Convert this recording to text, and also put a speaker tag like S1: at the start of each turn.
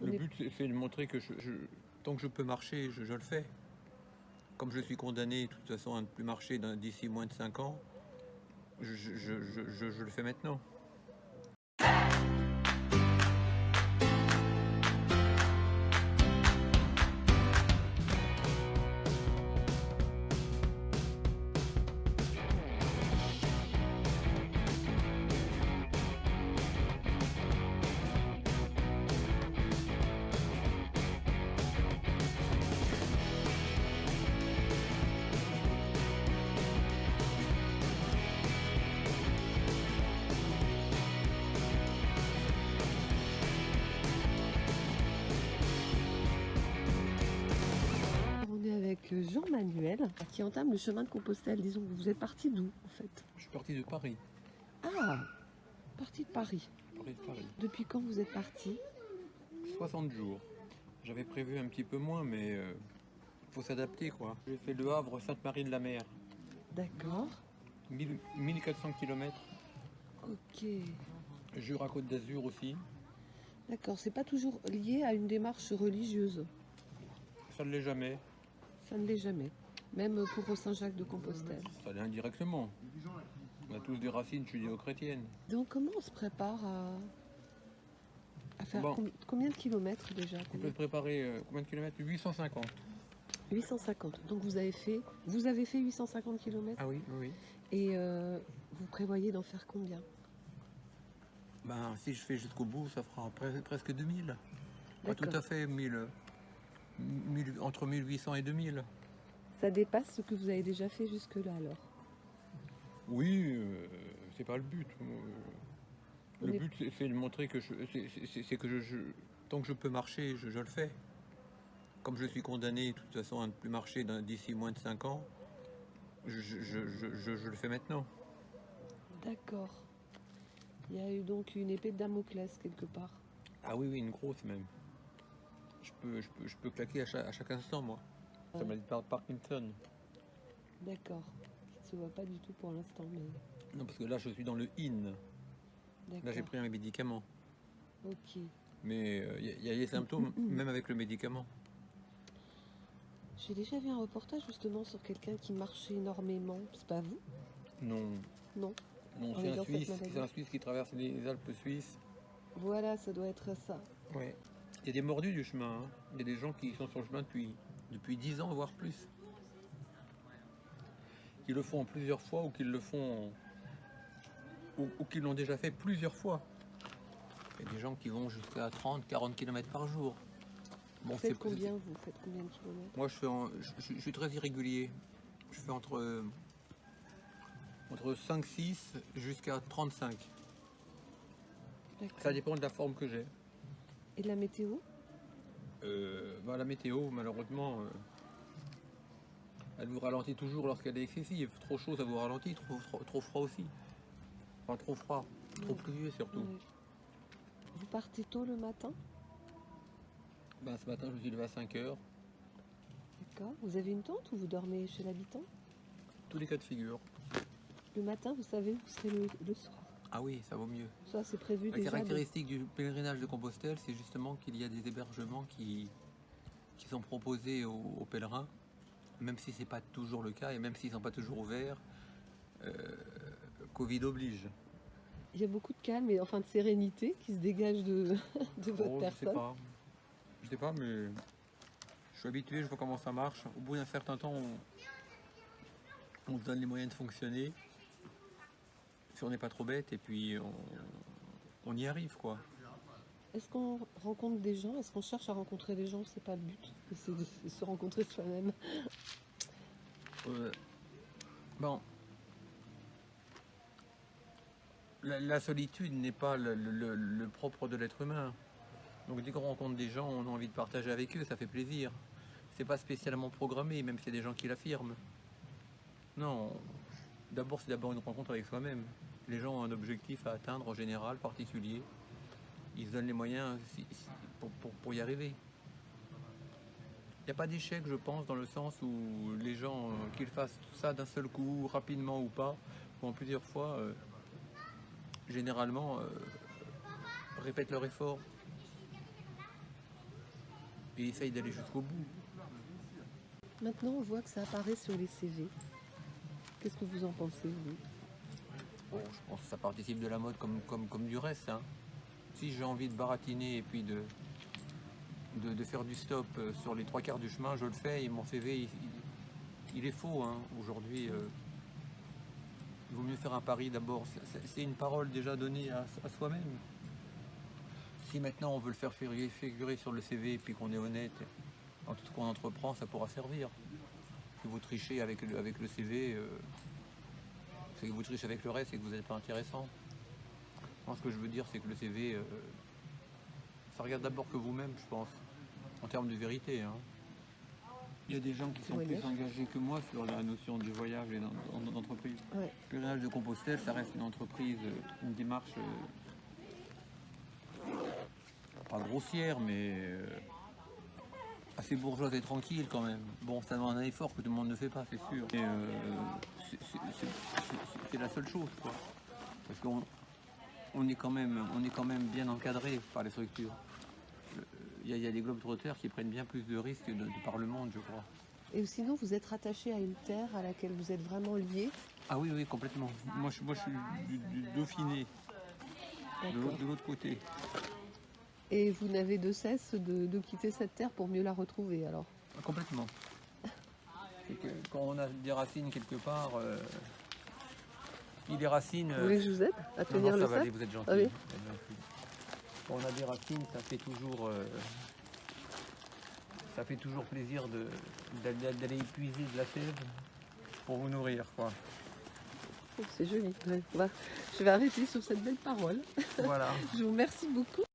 S1: Le but, c'est de montrer que tant que je peux marcher, je le fais. Comme je suis condamné, de toute façon, à ne plus marcher d'ici moins de 5 ans, je le fais maintenant.
S2: On est avec Jean-Manuel qui entame le chemin de Compostelle. Disons que vous êtes parti d'où en fait?
S1: Je suis parti de Paris.
S2: Ah, parti de Paris. Depuis quand vous êtes parti?
S1: 60 jours. J'avais prévu un petit peu moins, mais faut s'adapter, quoi. J'ai fait Le Havre, Sainte-Marie-de-la-Mer.
S2: D'accord.
S1: 1400 km.
S2: Ok.
S1: Jura-Côte d'Azur aussi.
S2: D'accord, c'est pas toujours lié à une démarche religieuse.
S1: Ça ne l'est jamais.
S2: Ça ne l'est jamais. Même pour Saint-Jacques-de-Compostelle.
S1: Ça l'est indirectement. On a tous des racines judéo-chrétiennes.
S2: Donc comment on se prépare à faire
S1: Bon.
S2: Combien de kilomètres déjà?
S1: On peut se préparer combien de kilomètres? 850.
S2: 850. Donc vous avez fait 850 kilomètres.
S1: Ah oui, oui.
S2: Et vous prévoyez d'en faire combien?
S1: Ben, si je fais jusqu'au bout, ça fera presque 2000. Pas tout à fait 1000, entre 1800 et 2000.
S2: Ça dépasse ce que vous avez déjà fait jusque-là alors?
S1: Oui, c'est pas le but. Le but, c'est de montrer que tant que je peux marcher, je le fais. Comme je suis condamné, de toute façon, à ne plus marcher d'ici moins de 5 ans, je le fais maintenant.
S2: D'accord. Il y a eu donc une épée de Damoclès quelque part.
S1: Ah oui, une grosse même. Je peux claquer à chaque instant, moi. Ça m'a dit Parkinson.
S2: D'accord. Ça ne se voit pas du tout pour l'instant. Mais...
S1: Non, parce que là, je suis dans le IN. Là, j'ai pris un médicament.
S2: Ok.
S1: Mais il y a les symptômes, même avec le médicament.
S2: J'ai déjà vu un reportage justement sur quelqu'un qui marchait énormément. C'est pas vous?
S1: Non.
S2: Non.
S1: Non, c'est un Suisse qui traverse les Alpes suisses.
S2: Voilà, ça doit être ça.
S1: Ouais. Il y a des mordus du chemin. Hein. Il y a des gens qui sont sur le chemin depuis 10 ans, voire plus. Qui le font plusieurs fois ou qui le font ou qui l'ont déjà fait plusieurs fois. Il y a des gens qui vont jusqu'à 30, 40 km par jour.
S2: Bon, vous faites combien de kilomètres?
S1: Moi, je suis très irrégulier. Je fais entre 5, 6 jusqu'à 35. Ça dépend de la forme que j'ai.
S2: Et de la météo?
S1: La météo, malheureusement, elle vous ralentit toujours lorsqu'elle est excessive. Trop chaud, ça vous ralentit. Trop froid aussi. Enfin, trop froid. Trop pluvieux surtout.
S2: Oui. Vous partez tôt le matin?
S1: Ben, ce matin, je me suis levé à 5 heures.
S2: D'accord. Vous avez une tente ou vous dormez chez l'habitant?
S1: Tous les cas de figure.
S2: Le matin, vous savez où vous serez le soir?
S1: Ah oui, ça vaut mieux.
S2: Ça, c'est prévu déjà.
S1: La caractéristique du pèlerinage de Compostelle, c'est justement qu'il y a des hébergements qui sont proposés aux pèlerins, même si ce n'est pas toujours le cas et même s'ils ne sont pas toujours ouverts. Covid oblige.
S2: Il y a beaucoup de calme et enfin de sérénité qui se dégage de votre personne.
S1: Je sais pas, mais je suis habitué, je vois comment ça marche. Au bout d'un certain temps, on se donne les moyens de fonctionner. Si on n'est pas trop bête, et puis on y arrive, quoi.
S2: Est-ce qu'on rencontre des gens? Est-ce qu'on cherche à rencontrer des gens? C'est pas le but, c'est de se rencontrer soi-même.
S1: Bon. La solitude n'est pas le propre de l'être humain. Donc dès qu'on rencontre des gens, on a envie de partager avec eux, ça fait plaisir. C'est pas spécialement programmé, même s'il y a des gens qui l'affirment. Non, c'est d'abord une rencontre avec soi-même. Les gens ont un objectif à atteindre en général, particulier. Ils se donnent les moyens pour y arriver. Il n'y a pas d'échec, je pense, dans le sens où les gens, qu'ils fassent ça d'un seul coup, rapidement ou pas, ou en plusieurs fois, généralement, répètent leur effort. et essaye d'aller jusqu'au bout.
S2: Maintenant, on voit que ça apparaît sur les CV. Qu'est-ce que vous en pensez, vous?
S1: Bon, je pense que ça participe de la mode comme du reste, hein. Si j'ai envie de baratiner et puis de faire du stop sur les 3/4 du chemin, je le fais et mon CV, il est faux, hein. Aujourd'hui, il vaut mieux faire un pari d'abord. C'est une parole déjà donnée à soi-même. Si maintenant on veut le faire figurer sur le CV et puis qu'on est honnête dans tout ce qu'on entreprend, ça pourra servir. Si vous trichez avec le CV, c'est que vous trichez avec le reste et que vous n'êtes pas intéressant. Moi, ce que je veux dire, c'est que le CV, ça regarde d'abord que vous-même, je pense, en termes de vérité, hein. Il y a des gens qui sont plus engagés que moi sur la notion du voyage et d'entreprise.
S2: Ouais.
S1: Le pèlerinage de Compostelle, ça reste une entreprise, une démarche pas grossière, mais assez bourgeoise et tranquille quand même. Bon, ça demande un effort que tout le monde ne fait pas, c'est sûr. Mais c'est la seule chose, quoi. Parce qu'on est quand même bien encadré par les structures. Il y a des globetrotters qui prennent bien plus de risques par le monde, je crois.
S2: Et sinon, vous êtes rattaché à une terre à laquelle vous êtes vraiment lié?
S1: Ah oui, oui, complètement. Moi, je suis du Dauphiné, de l'autre côté.
S2: Et vous n'avez de cesse de quitter cette terre pour mieux la retrouver, alors?
S1: Complètement. C'est que quand on a des racines quelque part, puis les racines...
S2: Vous voulez que je vous aide à tenir
S1: non,
S2: le
S1: ça va
S2: sac?
S1: aller, vous êtes gentil.
S2: Ah oui.
S1: Quand on a des racines, ça fait toujours plaisir d'aller épuiser de la sève pour vous nourrir, quoi.
S2: Oh, c'est joli. Ouais. Je vais arrêter sur cette belle parole.
S1: Voilà.
S2: Je vous remercie beaucoup.